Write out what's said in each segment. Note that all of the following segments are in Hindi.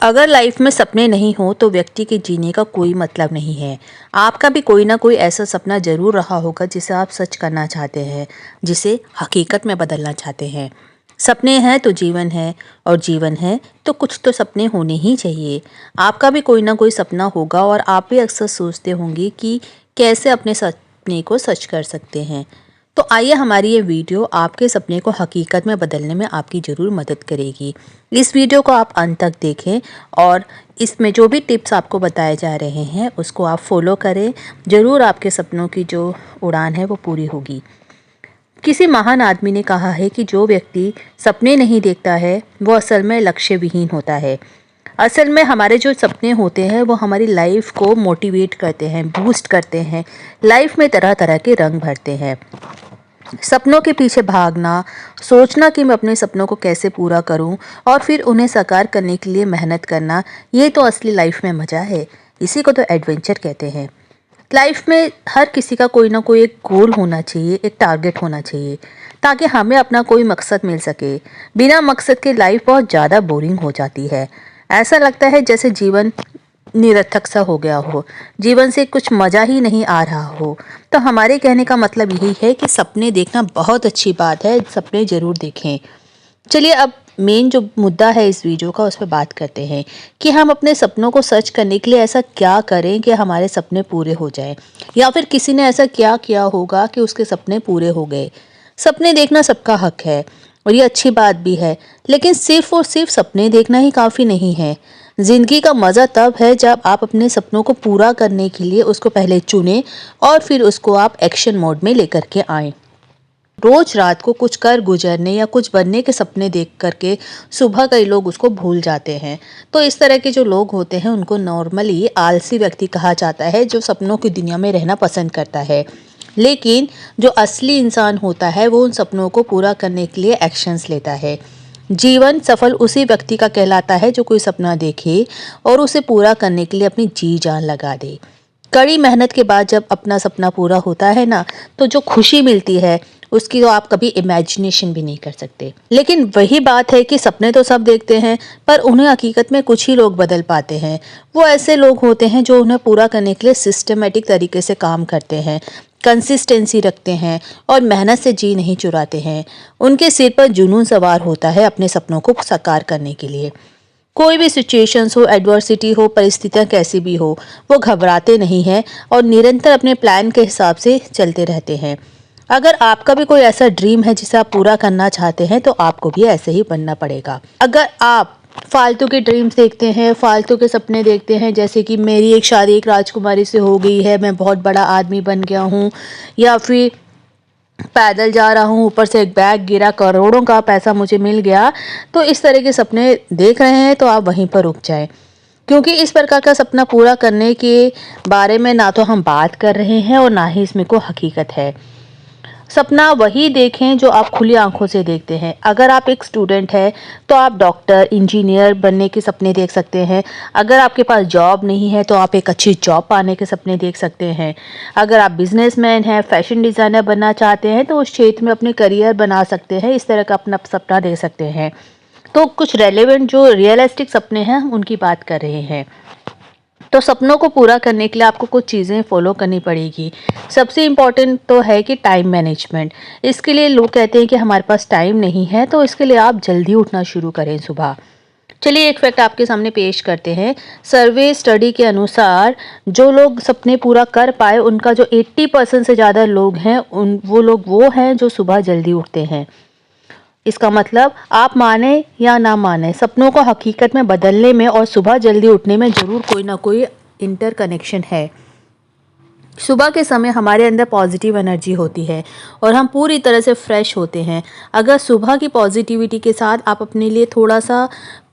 अगर लाइफ में सपने नहीं हो तो व्यक्ति के जीने का कोई मतलब नहीं है। आपका भी कोई ना कोई ऐसा सपना ज़रूर रहा होगा जिसे आप सच करना चाहते हैं, जिसे हकीकत में बदलना चाहते हैं। सपने हैं तो जीवन है, और जीवन है तो कुछ तो सपने होने ही चाहिए। आपका भी कोई ना कोई सपना होगा और आप भी अक्सर सोचते होंगे कि कैसे अपने सपने को सच कर सकते हैं। तो आइए, हमारी ये वीडियो आपके सपने को हकीकत में बदलने में आपकी ज़रूर मदद करेगी। इस वीडियो को आप अंत तक देखें और इसमें जो भी टिप्स आपको बताए जा रहे हैं उसको आप फॉलो करें। ज़रूर आपके सपनों की जो उड़ान है वो पूरी होगी। किसी महान आदमी ने कहा है कि जो व्यक्ति सपने नहीं देखता है वो असल में लक्ष्य विहीन होता है। असल में हमारे जो सपने होते हैं वो हमारी लाइफ को मोटिवेट करते हैं, बूस्ट करते हैं, लाइफ में तरह तरह के रंग भरते हैं। सपनों के पीछे भागना, सोचना कि मैं अपने सपनों को कैसे पूरा करूं और फिर उन्हें साकार करने के लिए मेहनत करना, ये तो असली लाइफ में मज़ा है। इसी को तो एडवेंचर कहते हैं। लाइफ में हर किसी का कोई ना कोई एक गोल होना चाहिए, एक टारगेट होना चाहिए, ताकि हमें अपना कोई मकसद मिल सके। बिना मकसद के लाइफ बहुत ज़्यादा बोरिंग हो जाती है। ऐसा लगता है जैसे जीवन निरर्थक सा हो गया हो, जीवन से कुछ मज़ा ही नहीं आ रहा हो। तो हमारे कहने का मतलब यही है कि सपने देखना बहुत अच्छी बात है, सपने ज़रूर देखें। चलिए, अब मेन जो मुद्दा है इस वीडियो का उस पर बात करते हैं कि हम अपने सपनों को सच करने के लिए ऐसा क्या करें कि हमारे सपने पूरे हो जाएं, या फिर किसी ने ऐसा क्या किया होगा कि उसके सपने पूरे हो गए। सपने देखना सबका हक है और ये अच्छी बात भी है, लेकिन सिर्फ और सिर्फ सपने देखना ही काफ़ी नहीं है। ज़िंदगी का मज़ा तब है जब आप अपने सपनों को पूरा करने के लिए उसको पहले चुनें और फिर उसको आप एक्शन मोड में लेकर के आएँ। रोज रात को कुछ कर गुजरने या कुछ बनने के सपने देख करके सुबह कई लोग उसको भूल जाते हैं। तो इस तरह के जो लोग होते हैं उनको नॉर्मली आलसी व्यक्ति कहा जाता है, जो सपनों की दुनिया में रहना पसंद करता है। लेकिन जो असली इंसान होता है वो उन सपनों को पूरा करने के लिए एक्शंस लेता है। जीवन सफल उसी व्यक्ति का कहलाता है जो कोई सपना देखे और उसे पूरा करने के लिए अपनी जी जान लगा दे। कड़ी मेहनत के बाद जब अपना सपना पूरा होता है ना, तो जो खुशी मिलती है उसकी तो आप कभी इमेजिनेशन भी नहीं कर सकते। लेकिन वही बात है कि सपने तो सब देखते हैं, पर उन्हें हकीकत में कुछ ही लोग बदल पाते हैं। वो ऐसे लोग होते हैं जो उन्हें पूरा करने के लिए सिस्टमेटिक तरीके से काम करते हैं, कंसिस्टेंसी रखते हैं और मेहनत से जी नहीं चुराते हैं। उनके सिर पर जुनून सवार होता है अपने सपनों को साकार करने के लिए। कोई भी सिचुएशंस हो, एडवर्सिटी हो, परिस्थितियाँ कैसी भी हो, वो घबराते नहीं हैं और निरंतर अपने प्लान के हिसाब से चलते रहते हैं। अगर आपका भी कोई ऐसा ड्रीम है जिसे आप पूरा करना चाहते हैं तो आपको भी ऐसे ही बनना पड़ेगा। अगर आप फालतू के ड्रीम्स देखते हैं, फालतू के सपने देखते हैं, जैसे कि मेरी एक शादी एक राजकुमारी से हो गई है, मैं बहुत बड़ा आदमी बन गया हूँ, या फिर पैदल जा रहा हूँ, ऊपर से एक बैग गिरा, करोड़ों का पैसा मुझे मिल गया, तो इस तरह के सपने देख रहे हैं तो आप वहीं पर रुक जाएं। क्योंकि इस प्रकार का सपना पूरा करने के बारे में ना तो हम बात कर रहे हैं और ना ही इसमें कोई हकीकत है। सपना वही देखें जो आप खुली आंखों से देखते हैं। अगर आप एक स्टूडेंट हैं तो आप डॉक्टर, इंजीनियर बनने के सपने देख सकते हैं। अगर आपके पास जॉब नहीं है तो आप एक अच्छी जॉब पाने के सपने देख सकते हैं। अगर आप बिजनेसमैन हैं, फैशन डिज़ाइनर बनना चाहते हैं तो उस क्षेत्र में अपने करियर बना सकते हैं, इस तरह का अपना सपना देख सकते हैं। तो कुछ रेलेवेंट जो रियलिस्टिक सपने हैं उनकी बात कर रहे हैं। तो सपनों को पूरा करने के लिए आपको कुछ चीज़ें फॉलो करनी पड़ेगी। सबसे इम्पॉर्टेंट तो है कि टाइम मैनेजमेंट। इसके लिए लोग कहते हैं कि हमारे पास टाइम नहीं है, तो इसके लिए आप जल्दी उठना शुरू करें सुबह। चलिए, एक फैक्ट आपके सामने पेश करते हैं। सर्वे स्टडी के अनुसार जो लोग सपने पूरा कर पाए उनका जो 80% से ज़्यादा लोग हैं वो हैं जो सुबह जल्दी उठते हैं। इसका मतलब आप माने या ना माने, सपनों को हकीकत में बदलने में और सुबह जल्दी उठने में ज़रूर कोई ना कोई इंटर कनेक्शन है। सुबह के समय हमारे अंदर पॉजिटिव एनर्जी होती है और हम पूरी तरह से फ्रेश होते हैं। अगर सुबह की पॉजिटिविटी के साथ आप अपने लिए थोड़ा सा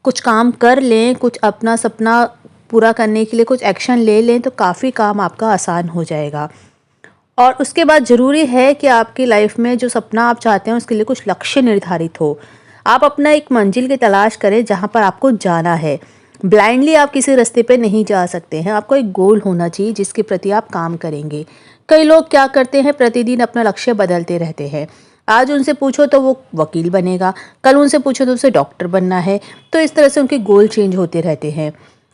कुछ काम कर लें, कुछ अपना सपना पूरा करने के लिए कुछ एक्शन ले लें, तो काफ़ी काम आपका आसान हो जाएगा। और उसके बाद ज़रूरी है कि आपकी लाइफ में जो सपना आप चाहते हैं उसके लिए कुछ लक्ष्य निर्धारित हो। आप अपना एक मंजिल की तलाश करें जहाँ पर आपको जाना है। ब्लाइंडली आप किसी रास्ते पे नहीं जा सकते हैं। आपको एक गोल होना चाहिए जिसके प्रति आप काम करेंगे। कई लोग क्या करते हैं, प्रतिदिन अपना लक्ष्य बदलते रहते हैं। आज उनसे पूछो तो वो वकील बनेगा, कल उनसे पूछो तो उसे डॉक्टर बनना है। तो इस तरह से उनके गोल चेंज होते रहते हैं।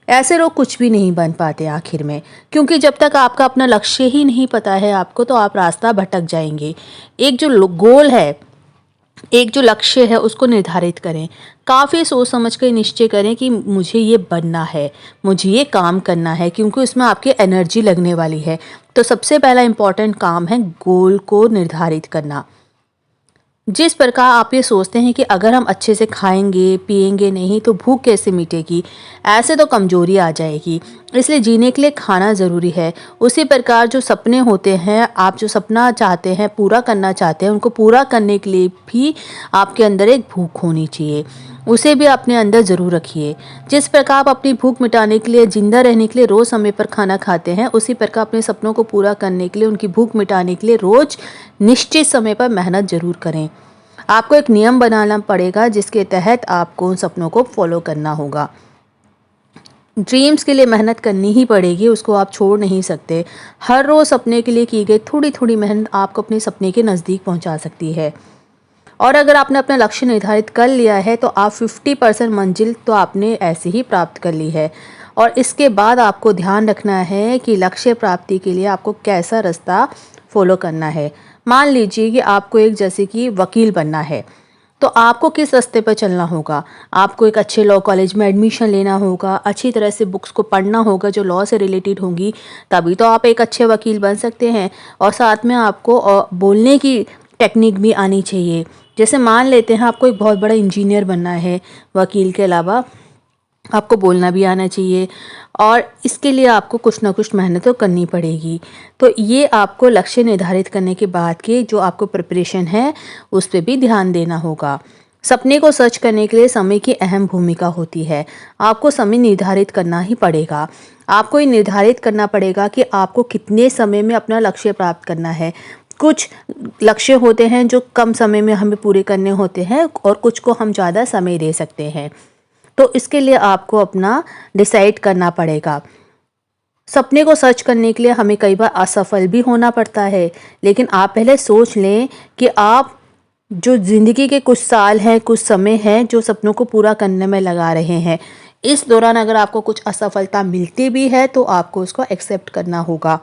ऐसे लोग कुछ भी नहीं बन पाते आखिर में, क्योंकि जब तक आपका अपना लक्ष्य ही नहीं पता है आपको, तो आप रास्ता भटक जाएंगे। एक जो गोल है, एक जो लक्ष्य है, उसको निर्धारित करें। काफ़ी सोच समझ कर निश्चय करें कि मुझे ये बनना है, मुझे ये काम करना है, क्योंकि उसमें आपकी एनर्जी लगने वाली है। तो सबसे पहला इम्पॉर्टेंट काम है गोल को निर्धारित करना। जिस प्रकार आप ये सोचते हैं कि अगर हम अच्छे से खाएंगे पिएंगे नहीं तो भूख कैसे मिटेगी, ऐसे तो कमजोरी आ जाएगी। इसलिए जीने के लिए खाना ज़रूरी है। उसी प्रकार जो सपने होते हैं, आप जो सपना चाहते हैं, पूरा करना चाहते हैं, उनको पूरा करने के लिए भी आपके अंदर एक भूख होनी चाहिए। उसे भी अपने अंदर ज़रूर रखिए। जिस प्रकार आप अपनी भूख मिटाने के लिए, जिंदा रहने के लिए रोज़ समय पर खाना खाते हैं, उसी प्रकार अपने सपनों को पूरा करने के लिए, उनकी भूख मिटाने के लिए रोज़ निश्चित समय पर मेहनत ज़रूर करें। आपको एक नियम बनाना पड़ेगा जिसके तहत आपको उन सपनों को फॉलो करना होगा। ड्रीम्स के लिए मेहनत करनी ही पड़ेगी, उसको आप छोड़ नहीं सकते। हर रोज़ सपने के लिए की गई थोड़ी थोड़ी मेहनत आपको अपने सपने के नज़दीक पहुंचा सकती है। और अगर आपने अपना लक्ष्य निर्धारित कर लिया है तो आप 50% मंजिल तो आपने ऐसे ही प्राप्त कर ली है। और इसके बाद आपको ध्यान रखना है कि लक्ष्य प्राप्ति के लिए आपको कैसा रास्ता फॉलो करना है। मान लीजिए कि आपको एक जैसे कि वकील बनना है, तो आपको किस रास्ते पर चलना होगा। आपको एक अच्छे लॉ कॉलेज में एडमिशन लेना होगा, अच्छी तरह से बुक्स को पढ़ना होगा जो लॉ से रिलेटेड होंगी, तभी तो आप एक अच्छे वकील बन सकते हैं। और साथ में आपको बोलने की टेक्निक भी आनी चाहिए। जैसे मान लेते हैं आपको एक बहुत बड़ा इंजीनियर बनना है, वकील के अलावा आपको बोलना भी आना चाहिए, और इसके लिए आपको कुछ ना कुछ मेहनत तो करनी पड़ेगी। तो ये आपको लक्ष्य निर्धारित करने के बाद के जो आपको प्रिपरेशन है उस पर भी ध्यान देना होगा। सपने को सच करने के लिए समय की अहम भूमिका होती है। आपको समय निर्धारित करना ही पड़ेगा। आपको ये निर्धारित करना पड़ेगा कि आपको कितने समय में अपना लक्ष्य प्राप्त करना है। कुछ लक्ष्य होते हैं जो कम समय में हमें पूरे करने होते हैं और कुछ को हम ज़्यादा समय दे सकते हैं। तो इसके लिए आपको अपना डिसाइड करना पड़ेगा। सपने को सच करने के लिए हमें कई बार असफल भी होना पड़ता है, लेकिन आप पहले सोच लें कि आप जो ज़िंदगी के कुछ साल हैं, कुछ समय है जो सपनों को पूरा करने में लगा रहे हैं, इस दौरान अगर आपको कुछ असफलता मिलती भी है तो आपको उसको एक्सेप्ट करना होगा।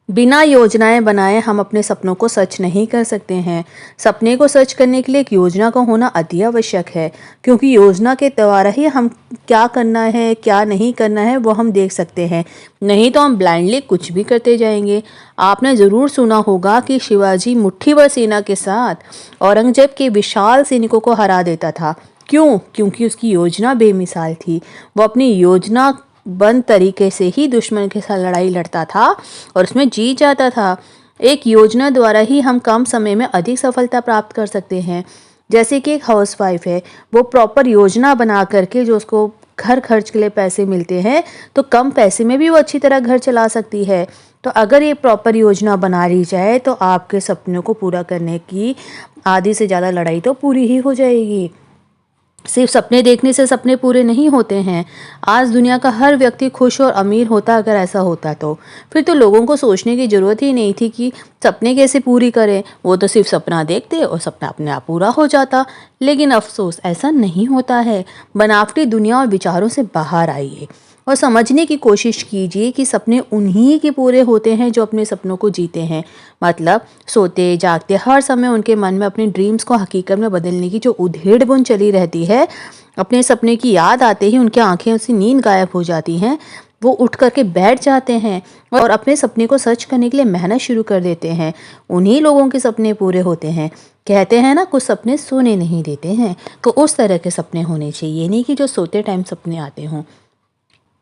बिना योजनाएं बनाए हम अपने सपनों को सच नहीं कर सकते हैं। सपने को सच करने के लिए एक योजना का होना अति आवश्यक है, क्योंकि योजना के द्वारा ही हम क्या करना है क्या नहीं करना है वो हम देख सकते हैं। नहीं तो हम ब्लाइंडली कुछ भी करते जाएंगे। आपने ज़रूर सुना होगा कि शिवाजी मुट्ठी भर सेना के साथ औरंगजेब के विशाल सैनिकों को हरा देता था। क्यों? क्योंकि उसकी योजना बेमिसाल थी। वो अपनी योजना बंद तरीके से ही दुश्मन के साथ लड़ाई लड़ता था और उसमें जीत जाता था। एक योजना द्वारा ही हम कम समय में अधिक सफलता प्राप्त कर सकते हैं। जैसे कि एक हाउसवाइफ है, वो प्रॉपर योजना बना करके जो उसको घर खर्च के लिए पैसे मिलते हैं, तो कम पैसे में भी वो अच्छी तरह घर चला सकती है। तो अगर ये प्रॉपर योजना बना ली जाए तो आपके सपनों को पूरा करने की आधी से ज़्यादा लड़ाई तो पूरी ही हो जाएगी। सिर्फ सपने देखने से सपने पूरे नहीं होते हैं। आज दुनिया का हर व्यक्ति खुश और अमीर होता अगर ऐसा होता तो फिर तो लोगों को सोचने की ज़रूरत ही नहीं थी कि सपने कैसे पूरी करें। वो तो सिर्फ सपना देखते और सपना अपने आप पूरा हो जाता। लेकिन अफसोस ऐसा नहीं होता है। बनावटी दुनिया और विचारों से बाहर आइए और समझने की कोशिश कीजिए कि सपने उन्हीं के पूरे होते हैं जो अपने सपनों को जीते हैं। मतलब सोते जागते हर समय उनके मन में अपने ड्रीम्स को हकीकत में बदलने की जो उधेड़ बुन चली रहती है, अपने सपने की याद आते ही उनकी आंखें से नींद गायब हो जाती हैं। वो उठ करके बैठ जाते हैं और अपने सपने को सच करने के लिए मेहनत शुरू कर देते हैं। उन्हीं लोगों के सपने पूरे होते हैं। कहते हैं ना, कुछ सपने सोने नहीं देते हैं। तो उस तरह के सपने होने चाहिए, नहीं कि जो सोते टाइम सपने आते हों।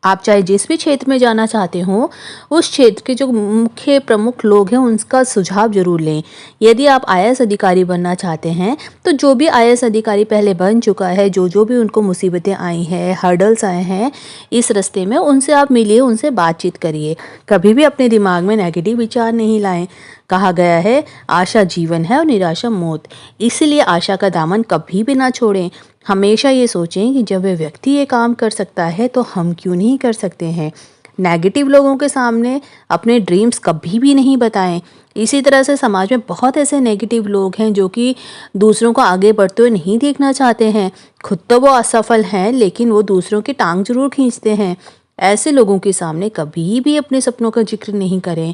आप चाहे जिस भी क्षेत्र में जाना चाहते हो, उस क्षेत्र के जो मुख्य प्रमुख लोग हैं उनका सुझाव जरूर लें। यदि आप आईएएस अधिकारी बनना चाहते हैं तो जो भी आईएएस अधिकारी पहले बन चुका है, जो भी उनको मुसीबतें आई हैं, हर्डल्स आए हैं इस रास्ते में, उनसे आप मिलिए, उनसे बातचीत करिए। कभी भी अपने दिमाग में नेगेटिव विचार नहीं लाएं। कहा गया है, आशा जीवन है और निराशा मौत। इसलिए आशा का दामन कभी भी ना छोड़ें। हमेशा ये सोचें कि जब वह व्यक्ति ये काम कर सकता है तो हम क्यों नहीं कर सकते हैं। नेगेटिव लोगों के सामने अपने ड्रीम्स कभी भी नहीं बताएं। इसी तरह से समाज में बहुत ऐसे नेगेटिव लोग हैं जो कि दूसरों को आगे बढ़ते हुए नहीं देखना चाहते हैं। खुद तो वो असफल हैं लेकिन वो दूसरों की टांग जरूर खींचते हैं। ऐसे लोगों के सामने कभी भी अपने सपनों का जिक्र नहीं करें,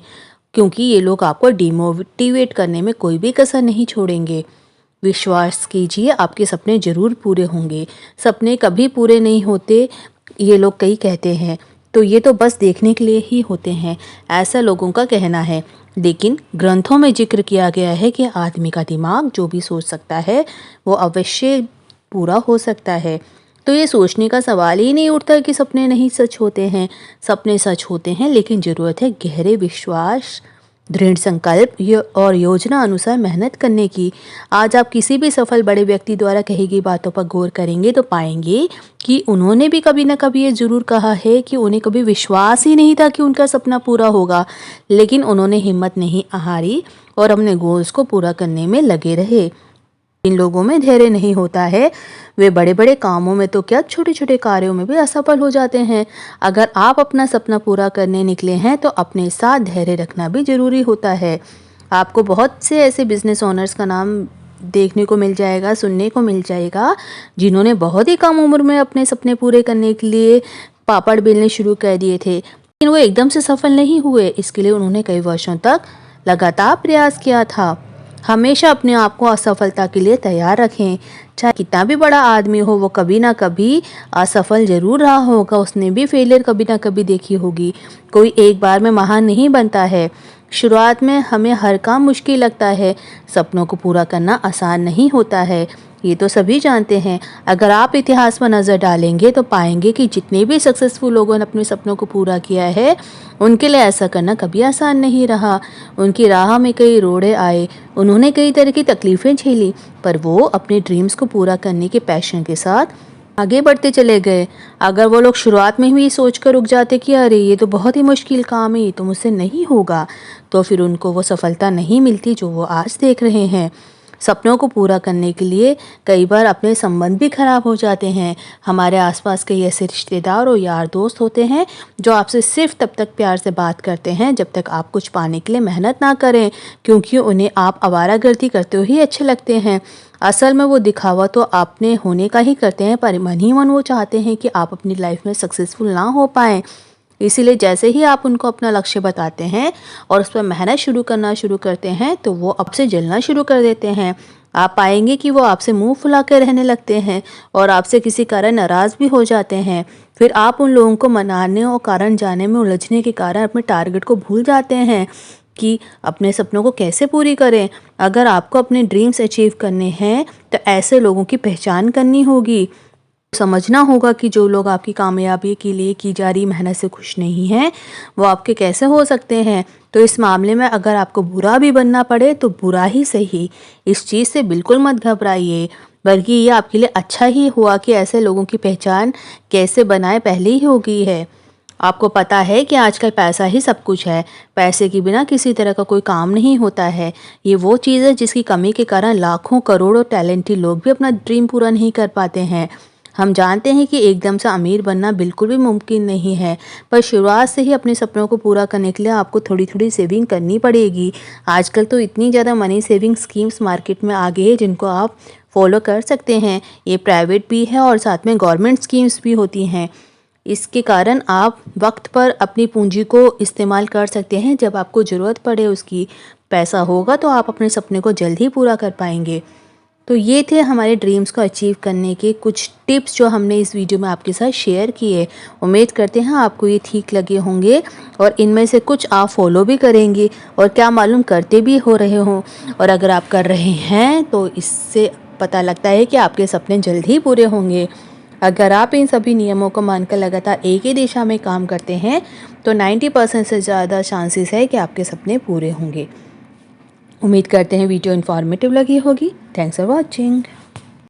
क्योंकि ये लोग आपको डिमोटिवेट करने में कोई भी कसर नहीं छोड़ेंगे। विश्वास कीजिए, आपके सपने ज़रूर पूरे होंगे। सपने कभी पूरे नहीं होते, ये लोग कई कहते हैं, तो ये तो बस देखने के लिए ही होते हैं, ऐसा लोगों का कहना है। लेकिन ग्रंथों में जिक्र किया गया है कि आदमी का दिमाग जो भी सोच सकता है वो अवश्य पूरा हो सकता है। तो ये सोचने का सवाल ही नहीं उठता कि सपने नहीं सच होते हैं। सपने सच होते हैं, लेकिन ज़रूरत है गहरे विश्वास, दृढ़ संकल्प और योजना अनुसार मेहनत करने की। आज आप किसी भी सफल बड़े व्यक्ति द्वारा कही गई बातों पर गौर करेंगे तो पाएंगे कि उन्होंने भी कभी ना कभी ये ज़रूर कहा है कि उन्हें कभी विश्वास ही नहीं था कि उनका सपना पूरा होगा, लेकिन उन्होंने हिम्मत नहीं हारी और अपने गोल्स को पूरा करने में लगे रहे। इन लोगों में धैर्य नहीं होता है, वे बड़े बड़े कामों में तो क्या छोटे छोटे कार्यों में भी असफल हो जाते हैं। अगर आप अपना सपना पूरा करने निकले हैं तो अपने साथ धैर्य रखना भी जरूरी होता है। आपको बहुत से ऐसे बिजनेस ओनर्स का नाम देखने को मिल जाएगा, सुनने को मिल जाएगा, जिन्होंने बहुत ही कम उम्र में अपने सपने पूरे करने के लिए पापड़ बेलने शुरू कर दिए थे, लेकिन वो एकदम से सफल नहीं हुए। इसके लिए उन्होंने कई वर्षों तक लगातार प्रयास किया था। हमेशा अपने आप को असफलता के लिए तैयार रखें। चाहे कितना भी बड़ा आदमी हो, वो कभी ना कभी असफल जरूर रहा होगा, उसने भी फेलियर कभी ना कभी देखी होगी। कोई एक बार में महान नहीं बनता है। शुरुआत में हमें हर काम मुश्किल लगता है, सपनों को पूरा करना आसान नहीं होता है, ये तो सभी जानते हैं। अगर आप इतिहास पर नज़र डालेंगे तो पाएंगे कि जितने भी सक्सेसफुल लोगों ने अपने सपनों को पूरा किया है, उनके लिए ऐसा करना कभी आसान नहीं रहा। उनकी राह में कई रोड़े आए, उन्होंने कई तरह की तकलीफ़ें झेली, पर वो अपने ड्रीम्स को पूरा करने के पैशन के साथ आगे बढ़ते चले गए। अगर वो लोग शुरुआत में ही सोच कर रुक जाते कि अरे ये तो बहुत ही मुश्किल काम है, ये तो मुझसे नहीं होगा, तो फिर उनको वो सफलता नहीं मिलती जो वो आज देख रहे हैं। सपनों को पूरा करने के लिए कई बार अपने संबंध भी खराब हो जाते हैं। हमारे आसपास कई ऐसे रिश्तेदार और यार दोस्त होते हैं जो आपसे सिर्फ तब तक प्यार से बात करते हैं जब तक आप कुछ पाने के लिए मेहनत ना करें, क्योंकि उन्हें आप आवारागर्दी करते हुए ही अच्छे लगते हैं। असल में वो दिखावा तो आपने होने का ही करते हैं, पर मन ही मन वो चाहते हैं कि आप अपनी लाइफ में सक्सेसफुल ना हो पाएँ। इसीलिए जैसे ही आप उनको अपना लक्ष्य बताते हैं और उस पर मेहनत शुरू करते हैं तो वो आपसे जलना शुरू कर देते हैं। आप पाएंगे कि वो आपसे मुंह फुला कर रहने लगते हैं और आपसे किसी कारण नाराज़ भी हो जाते हैं। फिर आप उन लोगों को मनाने और कारण जाने में उलझने के कारण अपने टारगेट को भूल जाते हैं कि अपने सपनों को कैसे पूरी करें। अगर आपको अपने ड्रीम्स अचीव करने हैं तो ऐसे लोगों की पहचान करनी होगी। समझना होगा कि जो लोग आपकी कामयाबी के लिए की जा रही मेहनत से खुश नहीं हैं, वो आपके कैसे हो सकते हैं। तो इस मामले में अगर आपको बुरा भी बनना पड़े तो बुरा ही सही, इस चीज़ से बिल्कुल मत घबराइए, बल्कि ये आपके लिए अच्छा ही हुआ कि ऐसे लोगों की पहचान कैसे बनाए पहले ही हो गई है। आपको पता है कि आजकल पैसा ही सब कुछ है, पैसे के बिना किसी तरह का कोई काम नहीं होता है। ये वो चीज़ है जिसकी कमी के कारण लाखों करोड़ों टैलेंटेड लोग भी अपना ड्रीम पूरा नहीं कर पाते हैं। हम जानते हैं कि एकदम से अमीर बनना बिल्कुल भी मुमकिन नहीं है, पर शुरुआत से ही अपने सपनों को पूरा करने के लिए आपको थोड़ी थोड़ी सेविंग करनी पड़ेगी। आजकल तो इतनी ज़्यादा मनी सेविंग स्कीम्स मार्केट में आ गई है जिनको आप फॉलो कर सकते हैं। ये प्राइवेट भी है और साथ में गवर्नमेंट स्कीम्स भी होती हैं। इसके कारण आप वक्त पर अपनी पूंजी को इस्तेमाल कर सकते हैं। जब आपको ज़रूरत पड़े उसकी पैसा होगा तो आप अपने सपने को जल्द ही पूरा कर पाएंगे। तो ये थे हमारे ड्रीम्स को अचीव करने के कुछ टिप्स जो हमने इस वीडियो में आपके साथ शेयर किए। उम्मीद करते हैं आपको ये ठीक लगे होंगे और इनमें से कुछ आप फॉलो भी करेंगे और क्या मालूम करते भी हो रहे हों। और अगर आप कर रहे हैं तो इससे पता लगता है कि आपके सपने जल्द ही पूरे होंगे। अगर आप इन सभी नियमों को मानकर लगातार एक ही दिशा में काम करते हैं तो 90% से ज़्यादा चांसेस है कि आपके सपने पूरे होंगे। उम्मीद करते हैं वीडियो इन्फॉर्मेटिव लगी होगी। Thanks for watching.